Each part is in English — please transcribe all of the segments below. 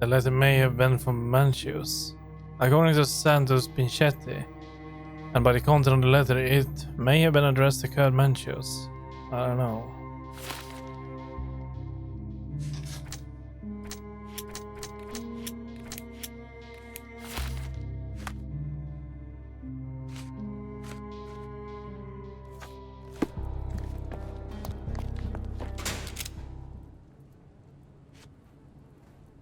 The letter may have been from Manchius. According to Santos Pinchetti, and by the content of the letter, it may have been addressed to Kurt Manchius. I don't know.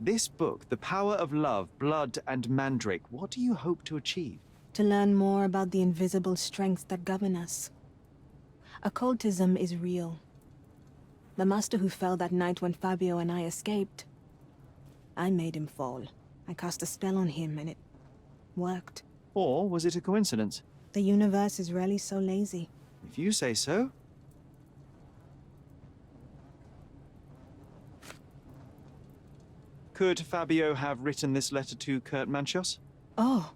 This book, The Power of Love, Blood, and Mandrake, what do you hope to achieve? To learn more about the invisible strengths that govern us. Occultism is real. The master who fell that night when Fabio and I escaped, I made him fall. I cast a spell on him and it worked. Or was it a coincidence? The universe is rarely so lazy. If you say so. Could Fabio have written this letter to Kurt Manchius? Oh.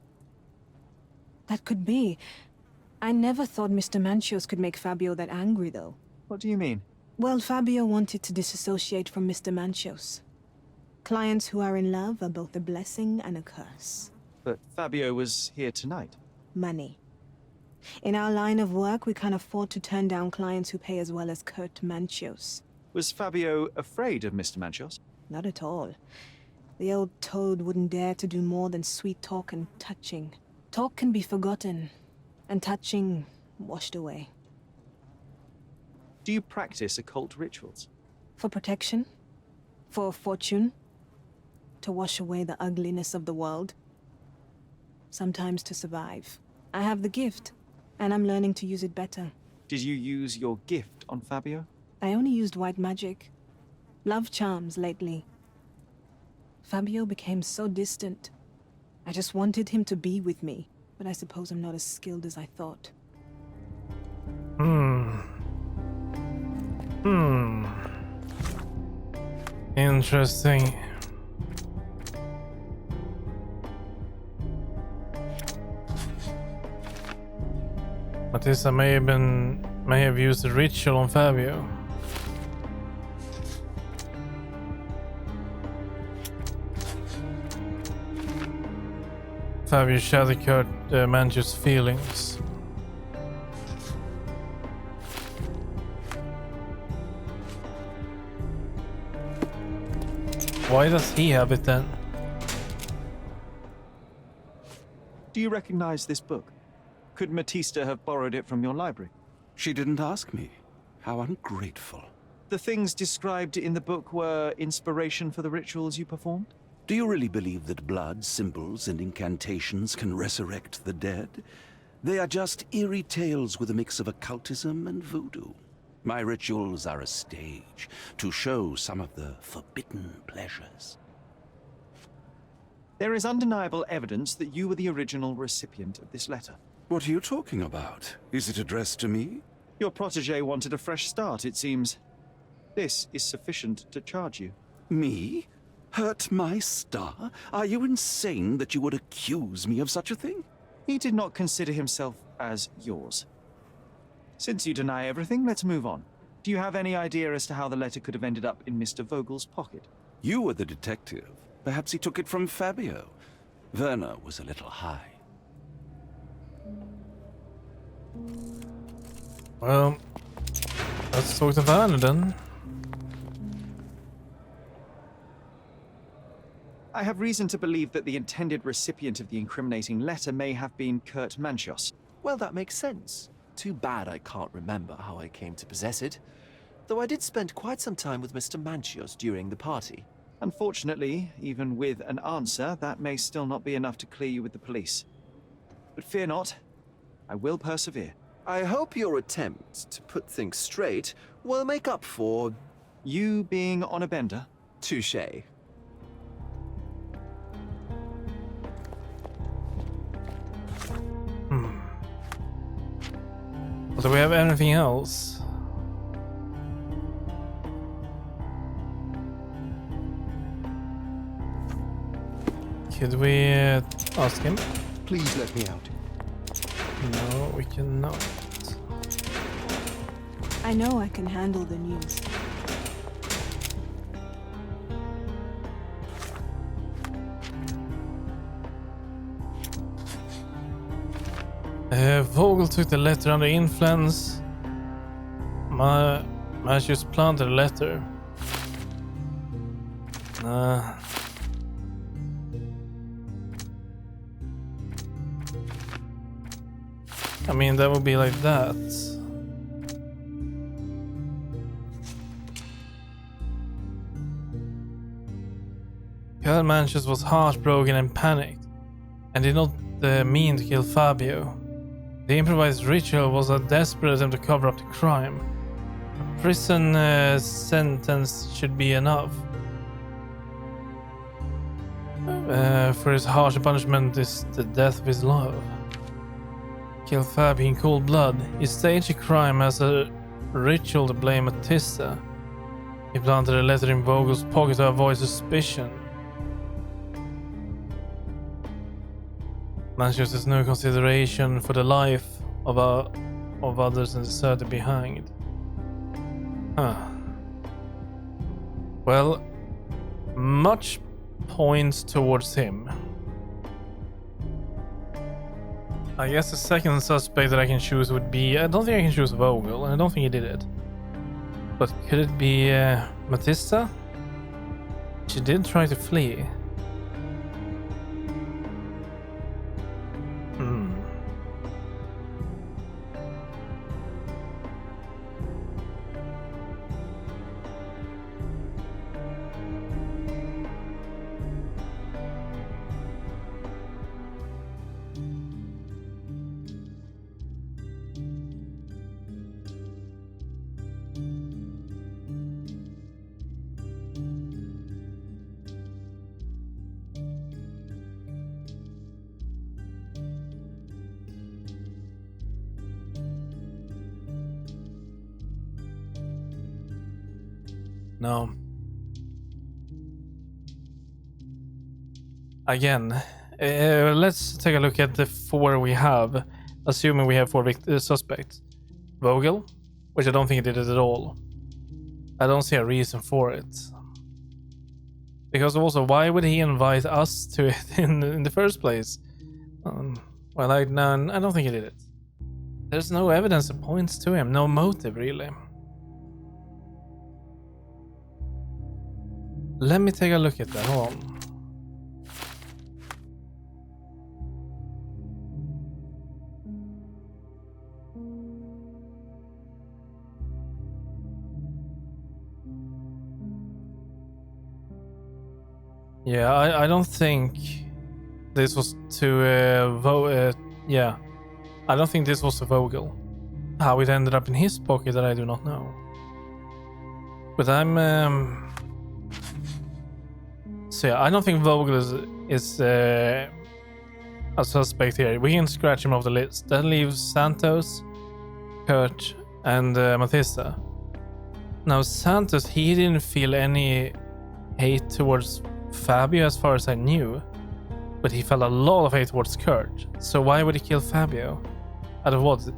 That could be. I never thought Mr. Manchius could make Fabio that angry, though. What do you mean? Well, Fabio wanted to disassociate from Mr. Manchius. Clients who are in love are both a blessing and a curse. But Fabio was here tonight. Money. In our line of work, we can't afford to turn down clients who pay as well as Kurt Manchius. Was Fabio afraid of Mr. Manchius? Not at all. The old toad wouldn't dare to do more than sweet talk and touching. Talk can be forgotten, and touching washed away. Do you practice occult rituals? For protection? For fortune? To wash away the ugliness of the world? Sometimes to survive. I have the gift, and I'm learning to use it better. Did you use your gift on Fabio? I only used white magic. Love charms lately. Fabio became so distant. I just wanted him to be with me, but I suppose I'm not as skilled as I thought. Interesting. Matissa may have used a ritual on Fabio. Fabio shattered Kurt Manchius' feelings. Why does he have it then? Do you recognize this book? Could Matista have borrowed it from your library? She didn't ask me. How ungrateful. The things described in the book were inspiration for the rituals you performed? Do you really believe that blood, symbols, and incantations can resurrect the dead? They are just eerie tales with a mix of occultism and voodoo. My rituals are a stage to show some of the forbidden pleasures. There is undeniable evidence that you were the original recipient of this letter. What are you talking about? Is it addressed to me? Your protege wanted a fresh start, it seems. This is sufficient to charge you. Me? Hurt my star? Are you insane that you would accuse me of such a thing? He did not consider himself as yours. Since you deny everything, let's move on. Do you have any idea as to how the letter could have ended up in Mr. Vogel's pocket? You were the detective. Perhaps he took it from Fabio. Werner was a little high. Well, let's talk to Werner then. I have reason to believe that the intended recipient of the incriminating letter may have been Kurt Manchius. Well, that makes sense. Too bad I can't remember how I came to possess it. Though I did spend quite some time with Mr. Manchius during the party. Unfortunately, even with an answer, that may still not be enough to clear you with the police. But fear not, I will persevere. I hope your attempt to put things straight will make up for... You being on a bender? touché. Do we have anything else? Could we ask him? Please let me out. No, we cannot. I know I can handle the news. Vogel took the letter under influence. Matthews planted the letter. I mean, that would be like that. Carl Manchus was heartbroken and panicked, and did not mean to kill Fabio. The improvised ritual was a desperate attempt to cover up the crime. A prison sentence should be enough. For his harsh punishment is the death of his love. Kill Fabio in cold blood. He staged a crime as a ritual to blame Matissa. He planted a letter in Vogel's pocket to avoid suspicion. Manchus has no consideration for the life of others and deserted behind. Well, much points towards him. I guess the second suspect that I can choose would be... I don't think I can choose Vogel, and I don't think he did it. But could it be Matissa? She did try to flee. No. Again, let's take a look at the 4 we have, assuming we have 4 suspects. Vogel, which I don't think he did it at all. I don't see a reason for it. Because also, why would he invite us to it in the first place? Well, I don't think he did it. There's no evidence that points to him, no motive really. Let me take a look at that. Hold on. Yeah, I don't think this was to yeah, I don't think this was to Vogel. How it ended up in his pocket, that I do not know. But so yeah, I don't think Vogel is a suspect here. We can scratch him off the list. That leaves Santos, Kurt, and Matissa. Now Santos, he didn't feel any hate towards Fabio as far as I knew, but he felt a lot of hate towards Kurt. So why would he kill Fabio? Out of what?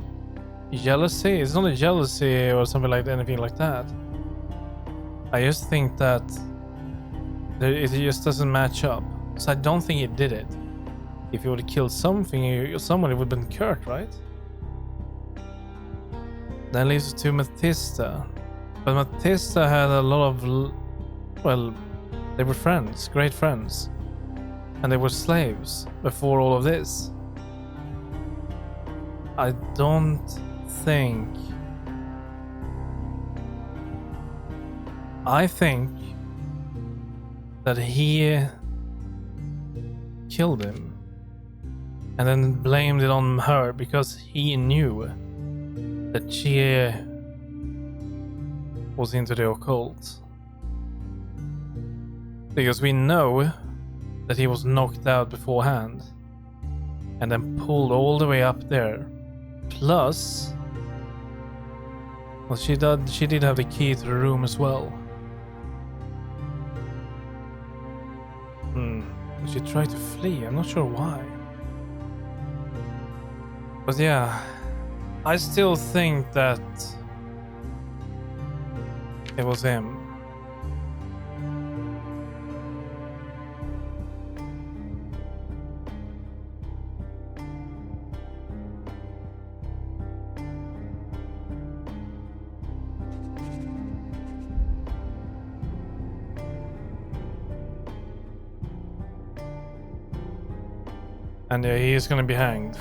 Jealousy? It's not a jealousy or something like anything like that. I just think that it just doesn't match up. So I don't think he did it. If he would have killed someone, it would have been Kurt, right? That leaves it to Matissa. But Matissa had a lot of... Well, they were friends, great friends. And they were slaves before all of this. I don't think... I think that he killed him and then blamed it on her because he knew that she was into the occult. Because we know that he was knocked out beforehand and then pulled all the way up there. Plus, well, she did have the key to the room as well. She tried to flee. I'm not sure why. But yeah, I still think that it was him. And he is gonna be hanged.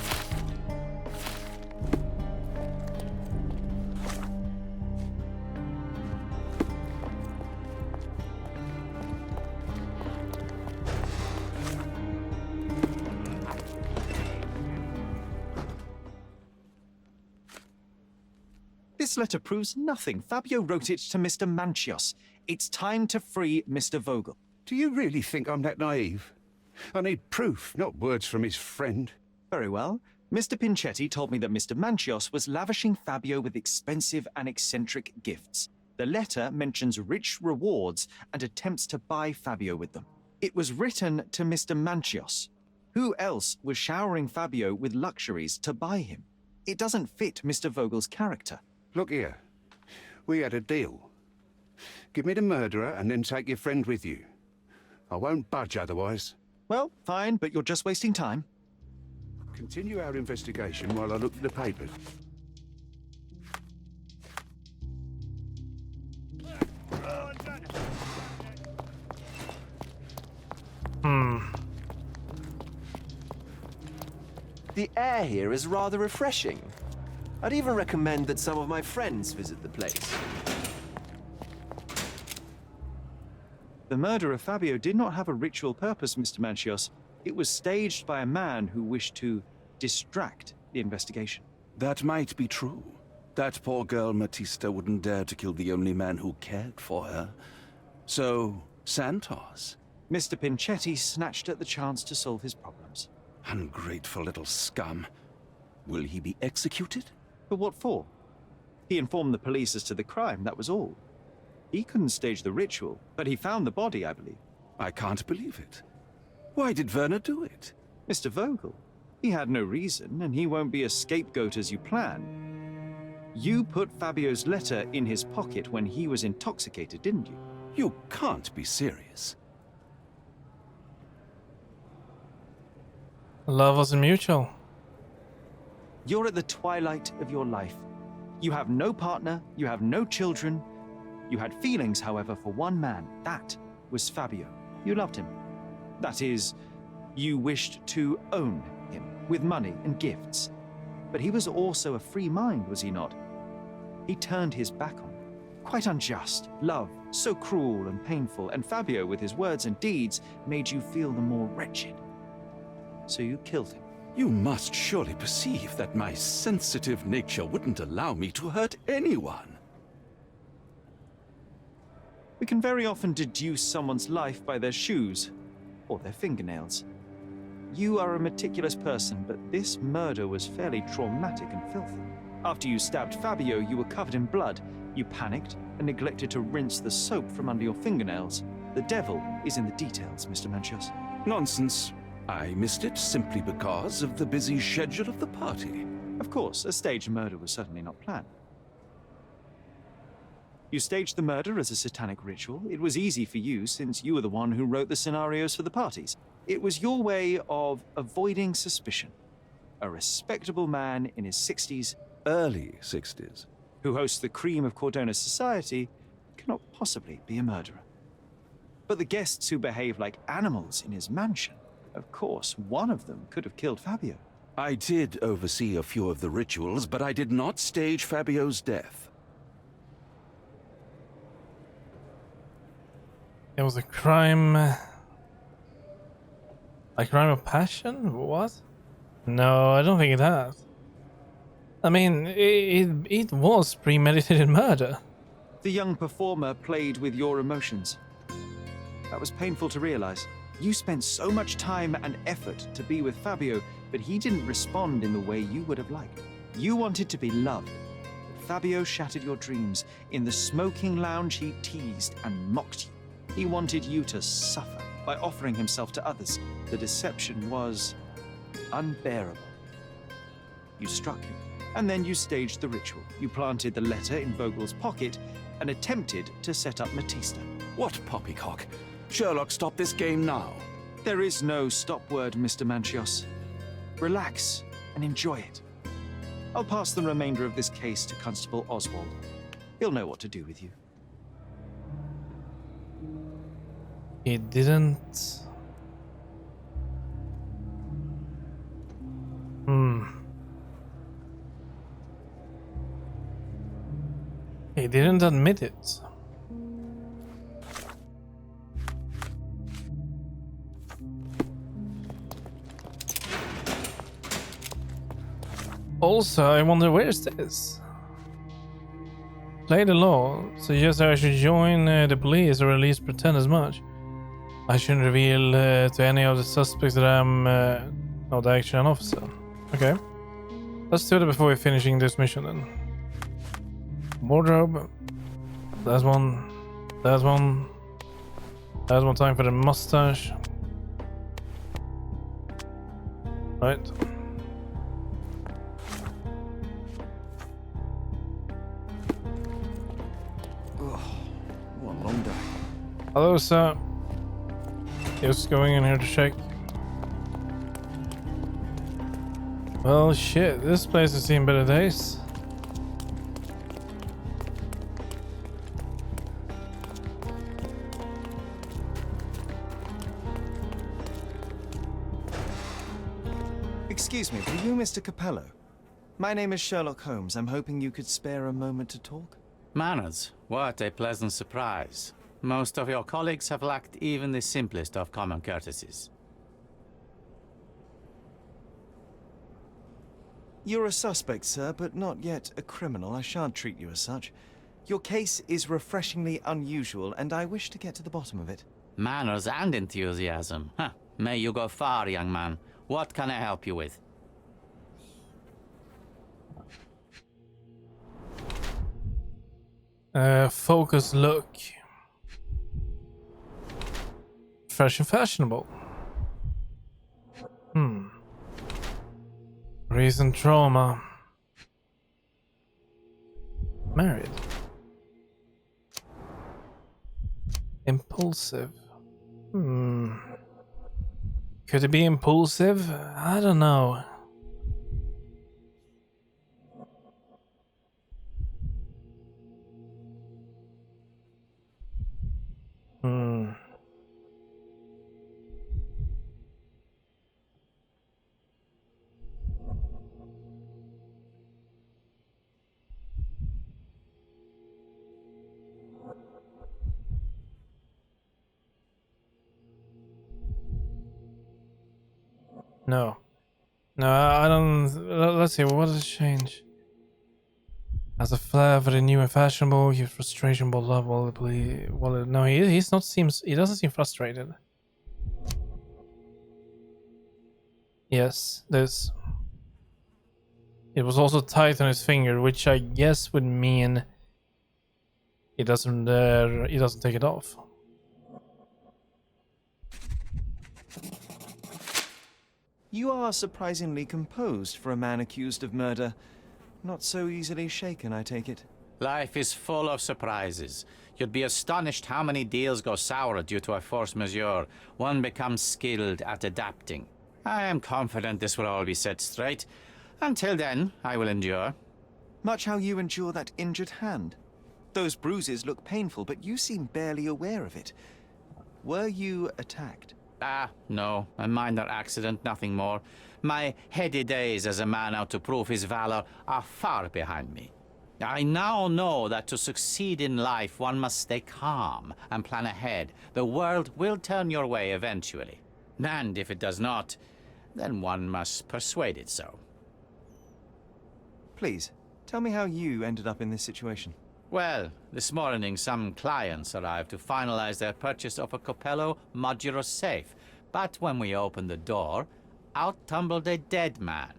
This letter proves nothing. Fabio wrote it to Mr. Manchios. It's time to free Mr. Vogel. Do you really think I'm that naive? I need proof, not words from his friend. Very well. Mr. Pinchetti told me that Mr. Manchios was lavishing Fabio with expensive and eccentric gifts. The letter mentions rich rewards and attempts to buy Fabio with them. It was written to Mr. Manchios. Who else was showering Fabio with luxuries to buy him? It doesn't fit Mr. Vogel's character. Look here. We had a deal. Give me the murderer and then take your friend with you. I won't budge otherwise. Well, fine, but you're just wasting time. Continue our investigation while I look at the papers. The air here is rather refreshing. I'd even recommend that some of my friends visit the place. The murder of Fabio did not have a ritual purpose, Mr. Manchios. It was staged by a man who wished to distract the investigation. That might be true. That poor girl Matista wouldn't dare to kill the only man who cared for her. So, Santos. Mr. Pinchetti snatched at the chance to solve his problems. Ungrateful little scum. Will he be executed? But what for? He informed the police as to the crime, that was all. He couldn't stage the ritual, but he found the body, I believe. I can't believe it. Why did Werner do it? Mr. Vogel. He had no reason, and he won't be a scapegoat as you plan. You put Fabio's letter in his pocket when he was intoxicated, didn't you? You can't be serious. Love wasn't mutual. You're at the twilight of your life. You have no partner, you have no children. You had feelings, however, for one man. That was Fabio. You loved him. That is, you wished to own him with money and gifts. But he was also a free mind, was he not? He turned his back on you. Quite unjust. Love, so cruel and painful, and Fabio, with his words and deeds, made you feel the more wretched. So you killed him. You must surely perceive that my sensitive nature wouldn't allow me to hurt anyone. We can very often deduce someone's life by their shoes or their fingernails. You are a meticulous person, but this murder was fairly traumatic and filthy. After you stabbed Fabio, you were covered in blood. You panicked and neglected to rinse the soap from under your fingernails. The devil is in the details, Mr. Manchios. Nonsense. I missed it simply because of the busy schedule of the party. Of course, a staged murder was certainly not planned. You staged the murder as a satanic ritual. It was easy for you since you were the one who wrote the scenarios for the parties. It was your way of avoiding suspicion. A respectable man in his 60s, Early 60s. who hosts the cream of Cordona's society, cannot possibly be a murderer. But the guests who behave like animals in his mansion, of course, one of them could have killed Fabio. I did oversee a few of the rituals, but I did not stage Fabio's death. It was a crime. A crime of passion? What? No, I don't think it has. I mean, it was premeditated murder. The young performer played with your emotions. That was painful to realize. You spent so much time and effort to be with Fabio, but he didn't respond in the way you would have liked. You wanted to be loved. But Fabio shattered your dreams. In the smoking lounge, he teased and mocked you. He wanted you to suffer by offering himself to others. The deception was unbearable. You struck him, and then you staged the ritual. You planted the letter in Vogel's pocket and attempted to set up Matista. What poppycock? Sherlock, stop this game now. There is no stop word, Mr. Manchios. Relax and enjoy it. I'll pass the remainder of this case to Constable Oswald. He'll know what to do with you. He didn't. He didn't admit it. Also, I wonder where's this? Play the law. Suggest I should join the police or at least pretend as much. I shouldn't reveal to any of the suspects that I'm not actually an officer. Okay. Let's do it before we're finishing this mission then. Wardrobe. That's one. That's one. That's one time for the mustache. Right. What a long day. Hello, sir. Just going in here to check. Well, shit. This place has seen better days. Excuse me, are you Mr. Capello? My name is Sherlock Holmes. I'm hoping you could spare a moment to talk. Manners, what a pleasant surprise. Most of your colleagues have lacked even the simplest of common courtesies. You're a suspect, sir, but not yet a criminal. I shan't treat you as such. Your case is refreshingly unusual, and I wish to get to the bottom of it. Manners and enthusiasm. Huh. May you go far, young man. What can I help you with? Focus look. Fresh and fashionable. Recent trauma. Married. Impulsive. Could it be impulsive? I don't know. No. No, I don't. Let's see, what does it change? As a flair for the new and fashionable, your frustration will love all the police. Well, no, he's not seems. He doesn't seem frustrated. Yes, this. It was also tight on his finger, which I guess would mean he doesn't take it off. You are surprisingly composed for a man accused of murder. Not so easily shaken, I take it. Life is full of surprises. You'd be astonished how many deals go sour due to a force majeure. One becomes skilled at adapting. I am confident this will all be set straight. Until then, I will endure. Much how you endure that injured hand. Those bruises look painful, but you seem barely aware of it. Were you attacked? Ah, no. A minor accident, nothing more. My heady days as a man out to prove his valor are far behind me. I now know that to succeed in life, one must stay calm and plan ahead. The world will turn your way eventually. And if it does not, then one must persuade it so. Please, tell me how you ended up in this situation. Well, this morning some clients arrived to finalize their purchase of a Capello modular safe. But when we opened the door, out tumbled a dead man.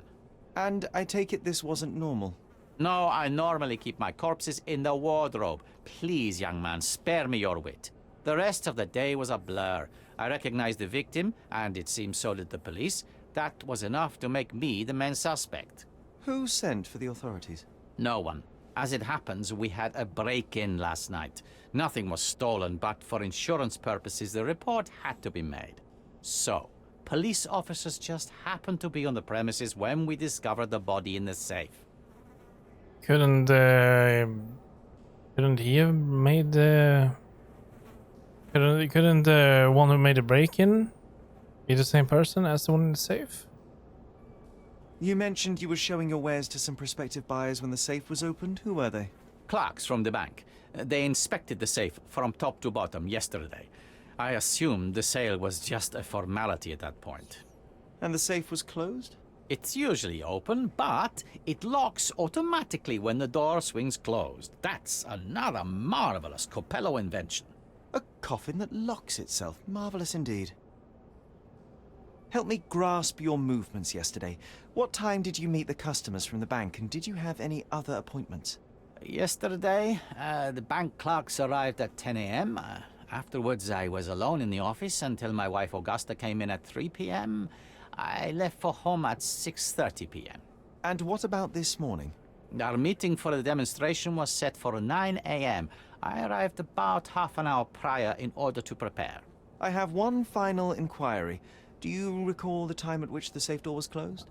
And I take it this wasn't normal. No, I normally keep my corpses in the wardrobe. Please, young man, spare me your wit. The rest of the day was a blur. I recognized the victim, and it seems so did the police. That was enough to make me the main suspect. Who sent for the authorities? No one. As it happens, we had a break-in last night. Nothing was stolen, but for insurance purposes, the report had to be made. So, police officers just happened to be on the premises when we discovered the body in the safe. Couldn't he have made the? Couldn't the one who made the break-in be the same person as the one in the safe? You mentioned you were showing your wares to some prospective buyers when the safe was opened. Who were they? Clerks from the bank. They inspected the safe from top to bottom yesterday. I assumed the sale was just a formality at that point. And the safe was closed? It's usually open, but it locks automatically when the door swings closed. That's another marvelous Coppello invention. A coffin that locks itself. Marvelous indeed. Help me grasp your movements yesterday. What time did you meet the customers from the bank, and did you have any other appointments? Yesterday, the bank clerks arrived at 10 a.m. Afterwards, I was alone in the office until my wife Augusta came in at 3 p.m. I left for home at 6:30 p.m. And what about this morning? Our meeting for the demonstration was set for 9 a.m. I arrived about half an hour prior in order to prepare. I have one final inquiry. Do you recall the time at which the safe door was closed?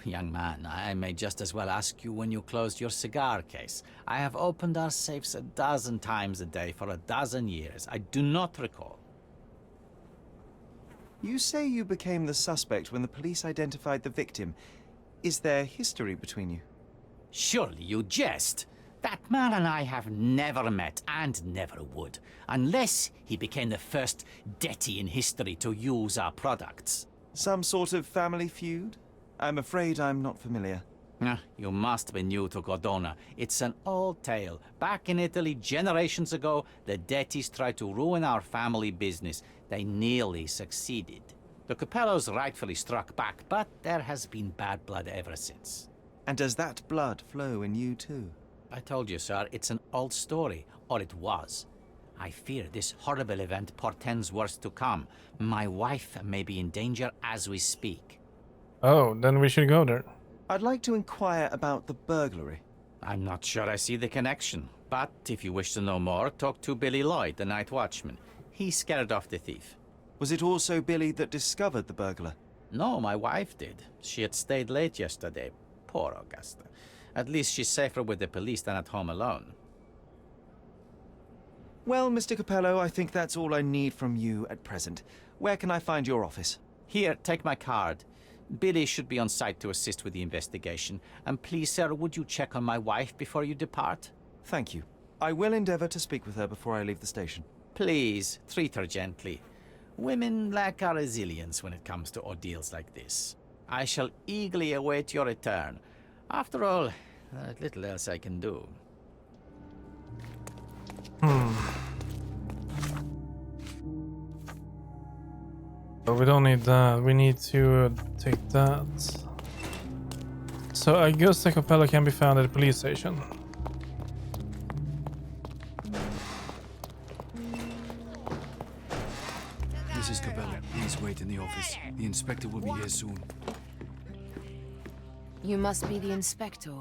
Young man, I may just as well ask you when you closed your cigar case. I have opened our safes a dozen times a day for a dozen years. I do not recall. You say you became the suspect when the police identified the victim. Is there history between you? Surely you jest. That man and I have never met, and never would, unless he became the first deity in history to use our products. Some sort of family feud? I'm afraid I'm not familiar. You must be new to Godona. It's an old tale. Back in Italy, generations ago, the deities tried to ruin our family business. They nearly succeeded. The Coppellos rightfully struck back, but there has been bad blood ever since. And does that blood flow in you too? I told you, sir, it's an old story, or it was. I fear this horrible event portends worse to come. My wife may be in danger as we speak. Oh, then we should go there. I'd like to inquire about the burglary. I'm not sure I see the connection, but if you wish to know more, talk to Billy Lloyd, the night watchman. He scared off the thief. Was it also Billy that discovered the burglar? No, my wife did. She had stayed late yesterday. Poor Augusta. At least she's safer with the police than at home alone. Well, Mr. Coppello, I think that's all I need from you at present. Where can I find your office? Here, take my card. Billy should be on site to assist with the investigation. And please, sir, would you check on my wife before you depart? Thank you. I will endeavor to speak with her before I leave the station. Please, treat her gently. Women lack our resilience when it comes to ordeals like this. I shall eagerly await your return. After all, there's little else I can do. But we don't need that. We need to take that. So Augusta Coppello can be found at the police station. Mrs. Coppello, please wait in the office. The inspector will be here soon. You must be the inspector.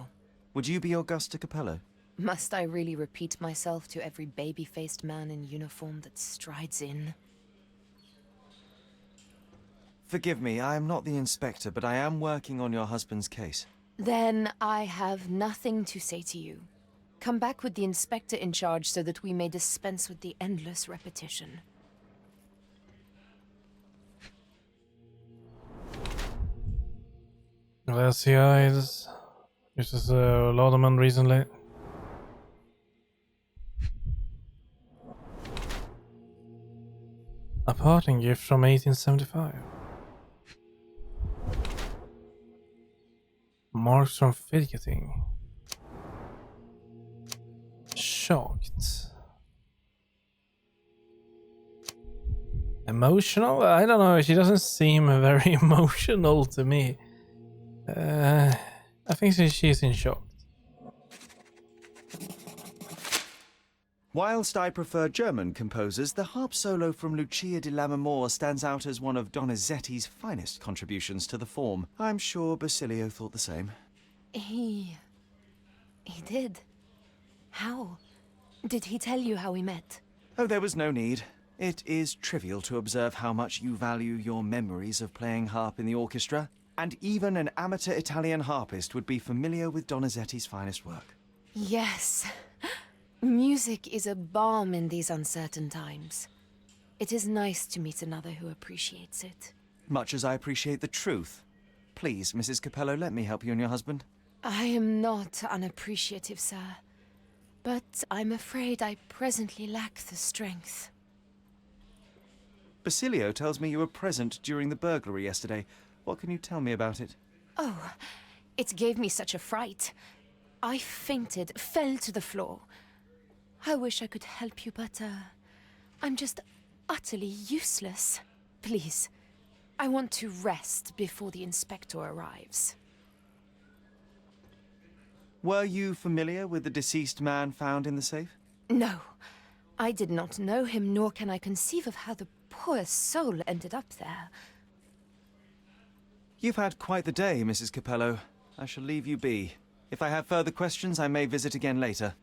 Would you be Augusta Coppello? Must I really repeat myself to every baby-faced man in uniform that strides in? Forgive me, I am not the inspector, but I am working on your husband's case. Then I have nothing to say to you. Come back with the inspector in charge so that we may dispense with the endless repetition. Glassy eyes. This is a Lauderman recently. A parting gift from 1875. Marks from fidgeting. Shocked. Emotional? I don't know, she doesn't seem very emotional to me. I think she's in shock. Whilst I prefer German composers, the harp solo from Lucia di Lammermoor stands out as one of Donizetti's finest contributions to the form. I'm sure Basilio thought the same. He did. How? Did he tell you how we met? Oh, there was no need. It is trivial to observe how much you value your memories of playing harp in the orchestra, and even an amateur Italian harpist would be familiar with Donizetti's finest work. Yes. Music is a balm in these uncertain times. It is nice to meet another who appreciates it. Much as I appreciate the truth. Please, Mrs. Capello, let me help you and your husband. I am not unappreciative, sir. But I'm afraid I presently lack the strength. Basilio tells me you were present during the burglary yesterday. What can you tell me about it? Oh, it gave me such a fright. I fainted, fell to the floor. I wish I could help you, but, I'm just utterly useless. Please, I want to rest before the inspector arrives. Were you familiar with the deceased man found in the safe? No, I did not know him, nor can I conceive of how the poor soul ended up there. You've had quite the day, Mrs. Capello. I shall leave you be. If I have further questions, I may visit again later.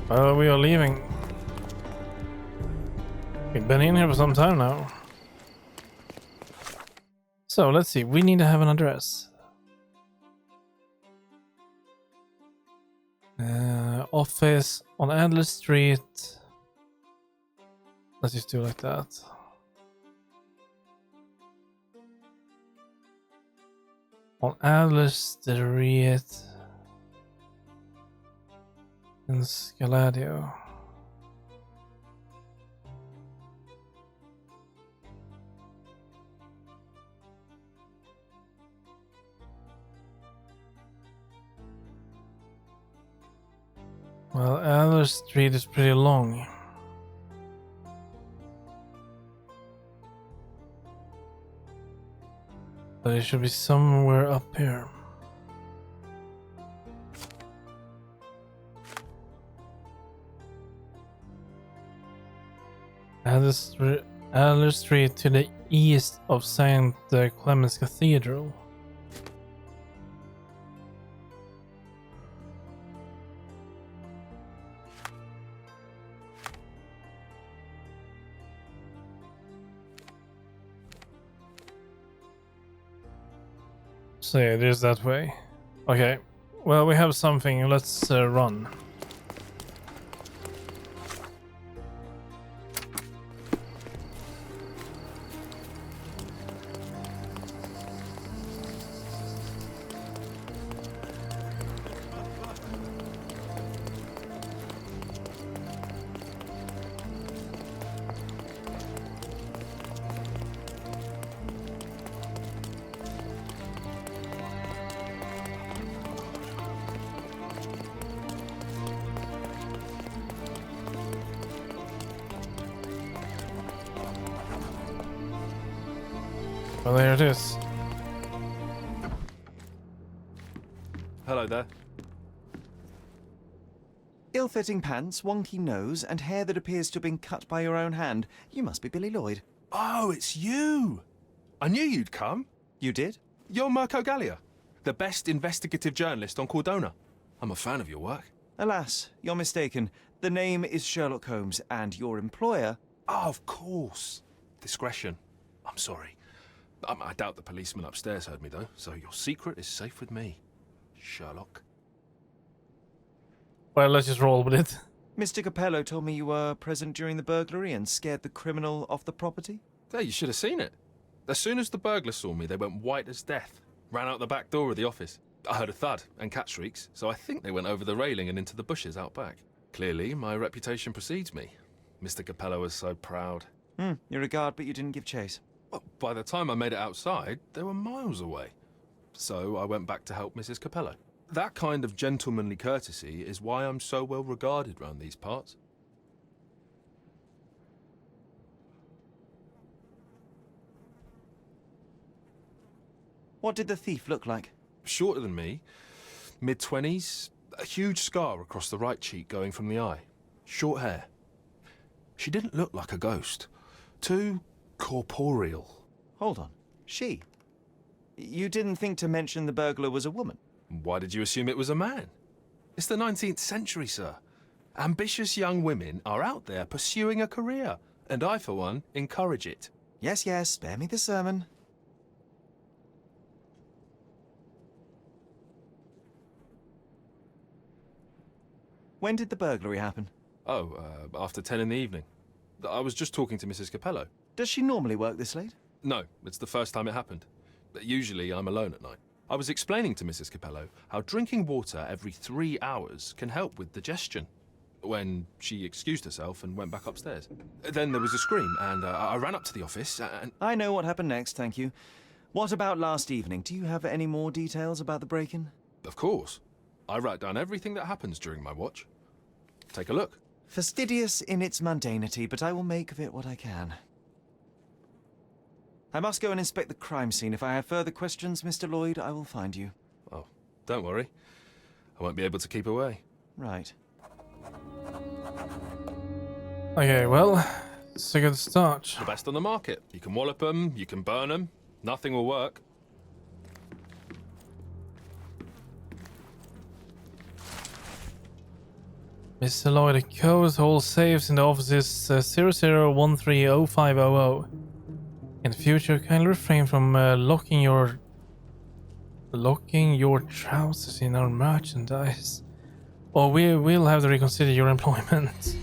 Well, we are leaving. We've been in here for some time now. So, let's see. We need to have an address. Office on Adler Street. Let's just do it like that. On Adler Street in Scaladio. Well, Adler Street is pretty long. But it should be somewhere up here. Adler Street to the east of St. Clement's Cathedral. So yeah, it is that way. Okay, well, we have something. Let's run. Well, there it is. Hello there. Ill-fitting pants, wonky nose, and hair that appears to have been cut by your own hand. You must be Billy Lloyd. Oh, it's you! I knew you'd come. You did? You're Mirko Gallia, the best investigative journalist on Cordona. I'm a fan of your work. Alas, you're mistaken. The name is Sherlock Holmes, and your employer... Oh, of course. Discretion. I'm sorry. I doubt the policeman upstairs heard me, though, so your secret is safe with me, Sherlock. Well, let's just roll with it. Mr. Capello told me you were present during the burglary and scared the criminal off the property? Yeah, you should have seen it. As soon as the burglars saw me, they went white as death. Ran out the back door of the office. I heard a thud and cat shrieks, so I think they went over the railing and into the bushes out back. Clearly, my reputation precedes me. Mr. Capello was so proud. You're a guard, but you didn't give chase. Well, by the time I made it outside, they were miles away. So I went back to help Mrs. Capello. That kind of gentlemanly courtesy is why I'm so well regarded round these parts. What did the thief look like? Shorter than me, mid-20s, a huge scar across the right cheek going from the eye. Short hair. She didn't look like a ghost. Too corporeal. Hold on. She? You didn't think to mention the burglar was a woman? Why did you assume it was a man? It's the 19th century, sir. Ambitious young women are out there pursuing a career, and I, for one, encourage it. Yes, yes, spare me the sermon. When did the burglary happen? Oh, after 10 in the evening. I was just talking to Mrs. Capello. Does she normally work this late? No, it's the first time it happened. But usually I'm alone at night. I was explaining to Mrs. Capello how drinking water every 3 hours can help with digestion, when she excused herself and went back upstairs. Then there was a scream, and I ran up to the office, and... I know what happened next, thank you. What about last evening? Do you have any more details about the break-in? Of course. I write down everything that happens during my watch. Take a look. Fastidious in its mundanity, but I will make of it what I can. I must go and inspect the crime scene. If I have further questions, Mr. Lloyd, I will find you. Oh, don't worry. I won't be able to keep away. Right. Okay, well, it's a good start. The best on the market. You can wallop them, you can burn them. Nothing will work. Mr. Lloyd, the code holds safes in the office is 00130500. In the future, kindly refrain from locking your trousers in our merchandise, or we will have to reconsider your employment.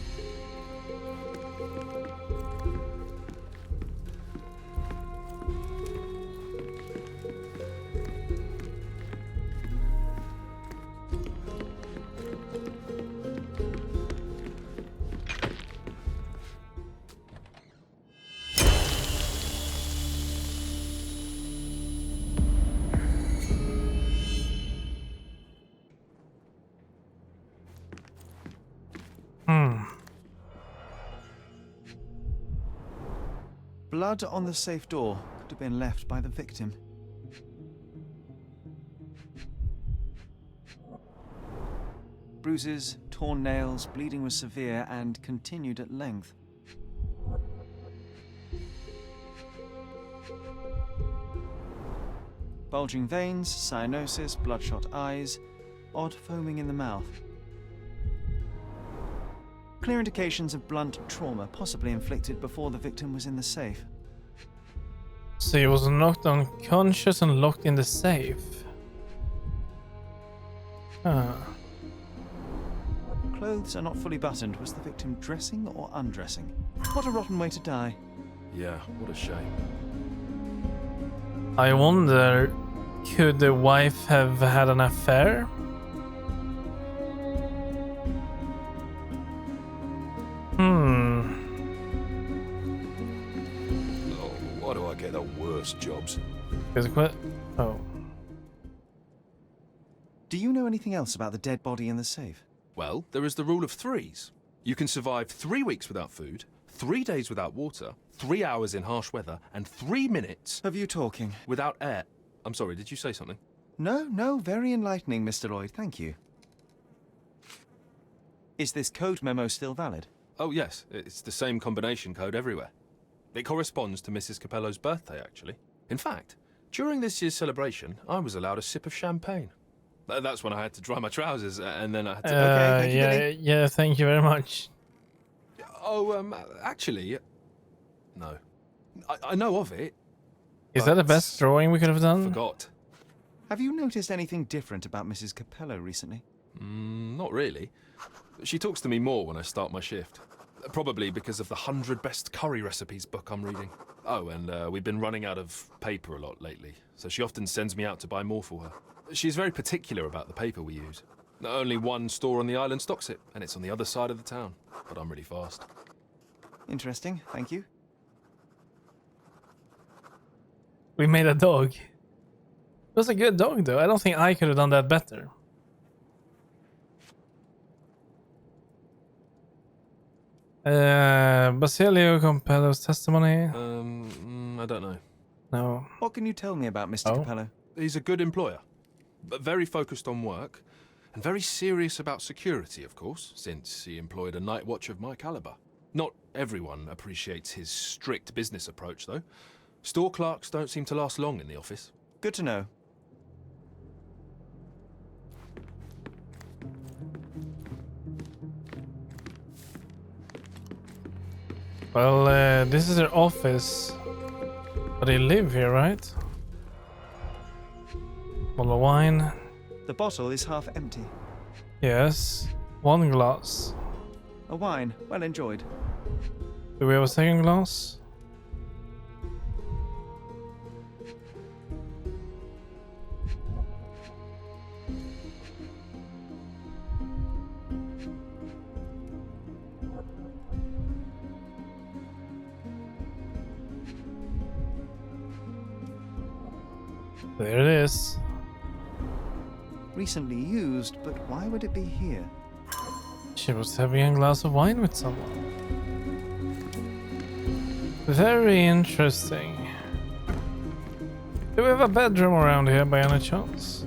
Blood on the safe door could have been left by the victim. Bruises, torn nails, bleeding was severe and continued at length. Bulging veins, cyanosis, bloodshot eyes, odd foaming in the mouth. Clear indications of blunt trauma, possibly inflicted before the victim was in the safe. So he was knocked unconscious and locked in the safe. Clothes are not fully buttoned. Was the victim dressing or undressing? What a rotten way to die. Yeah, what a shame. I wonder, could the wife have had an affair? Oh, why do I get the worst jobs? Oh. Do you know anything else about the dead body in the safe? Well, there is the rule of threes. You can survive 3 weeks without food, 3 days without water, 3 hours in harsh weather, and 3 minutes... Of you talking? ...without air. I'm sorry, did you say something? No, very enlightening, Mr. Lloyd, thank you. Is this code memo still valid? Oh, yes. It's the same combination code everywhere. It corresponds to Mrs. Capello's birthday, actually. In fact, during this year's celebration, I was allowed a sip of champagne. That's when I had to dry my trousers, and then I had to... Okay, yeah, thank you very much. Oh, actually... No. I know of it. Is that the best drawing we could have done? Forgot. Have you noticed anything different about Mrs. Capello recently? Not really. She talks to me more when I start my shift. Probably because of the 100 Best Curry Recipes book I'm reading. Oh, and we've been running out of paper a lot lately, so she often sends me out to buy more for her. She's very particular about the paper we use. Only one store on the island stocks it, and it's on the other side of the town. But I'm really fast. Interesting, thank you. We made a dog. It was a good dog, though. I don't think I could have done that better. Basilio Capello's testimony? I don't know. No. What can you tell me about Mr. Capello? He's a good employer, but very focused on work, and very serious about security, of course, since he employed a night watch of my caliber. Not everyone appreciates his strict business approach, though. Store clerks don't seem to last long in the office. Good to know. Well, this is their office. But they live here, right? Bottle of wine. The bottle is half empty. Yes. 1 glass. A wine, well enjoyed. Do we have a second glass? There it is. Recently used, but why would it be here? She was having a glass of wine with someone. Very interesting. Do we have a bedroom around here by any chance?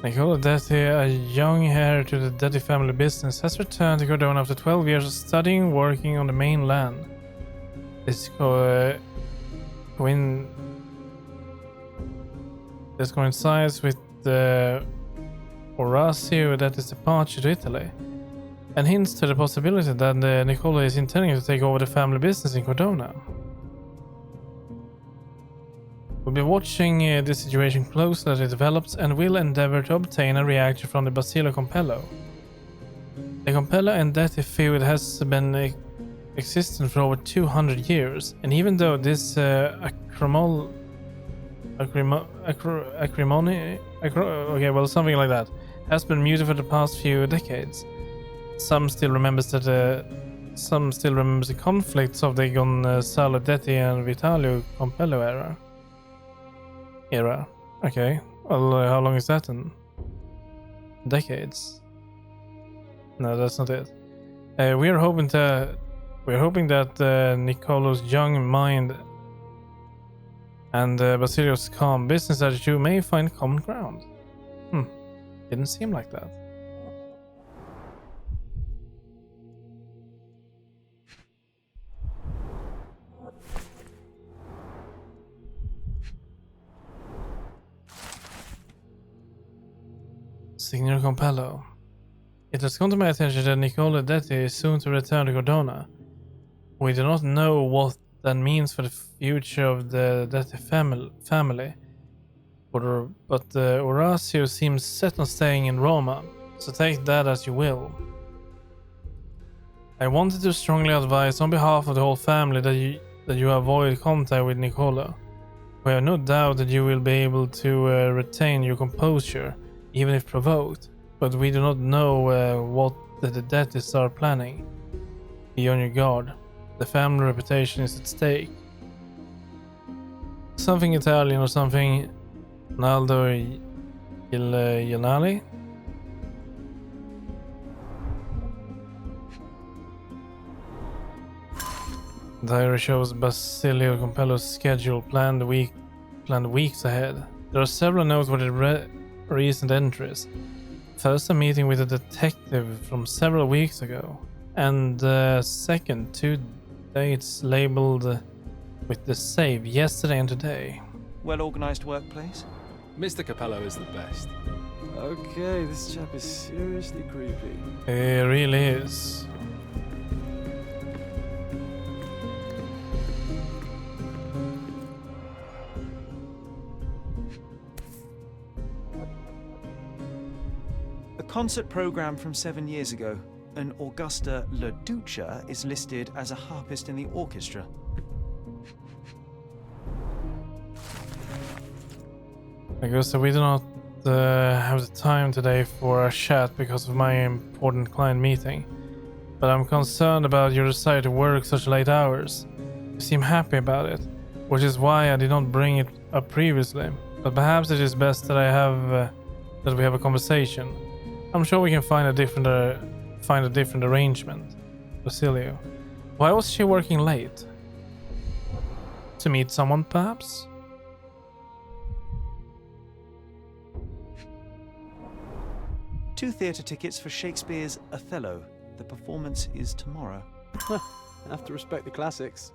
Nicola Detti, a young heir to the Detti family business, has returned to Cordona after 12 years of studying and working on the mainland. This coincides with the Horacio Detti's departure to Italy, and hints to the possibility that Nicola is intending to take over the family business in Cordona. We'll be watching this situation closely as it develops and will endeavor to obtain a reaction from the Basilio Compello. The Compello and Detti feud has been existent for over 200 years, and even though this acrimony, something like that, has been muted for the past few decades, some still remembers the conflicts of the Gonzalo Detti and Vitalio Compello era. Okay. Well, how long is that then? Decades. No, that's not it. We're hoping that Nicolo's young mind and Basilio's calm business attitude may find common ground. Didn't seem like that. Signor Compello. It has come to my attention that Nicola Detti is soon to return to Cordona. We do not know what that means for the future of the Detti family. But Horacio seems set on staying in Roma, so take that as you will. I wanted to strongly advise on behalf of the whole family that you avoid contact with Nicola. We have no doubt that you will be able to retain your composure, even if provoked, but we do not know what the Dettis are planning. Be on your guard. The family reputation is at stake. Something Italian or something. Naldo Gianali? Diary shows Basilio Compello's schedule planned weeks ahead. There are several noteworthy recent entries. First, a meeting with a detective from several weeks ago, and second, 2 dates labeled with the save yesterday and today. Well-organized workplace? Mr. Capello is the best. Okay, this chap is seriously creepy. It really is. A concert program from 7 years ago. An Augusta La Duca is listed as a harpist in the orchestra. Augusta, we do not have the time today for a chat because of my important client meeting. But I'm concerned about your desire to work such late hours. You seem happy about it, which is why I did not bring it up previously. But perhaps it is best that we have a conversation. I'm sure we can find a different arrangement. Basilio, why was she working late? To meet someone, perhaps? Two theatre tickets for Shakespeare's Othello. The performance is tomorrow. Have to respect the classics.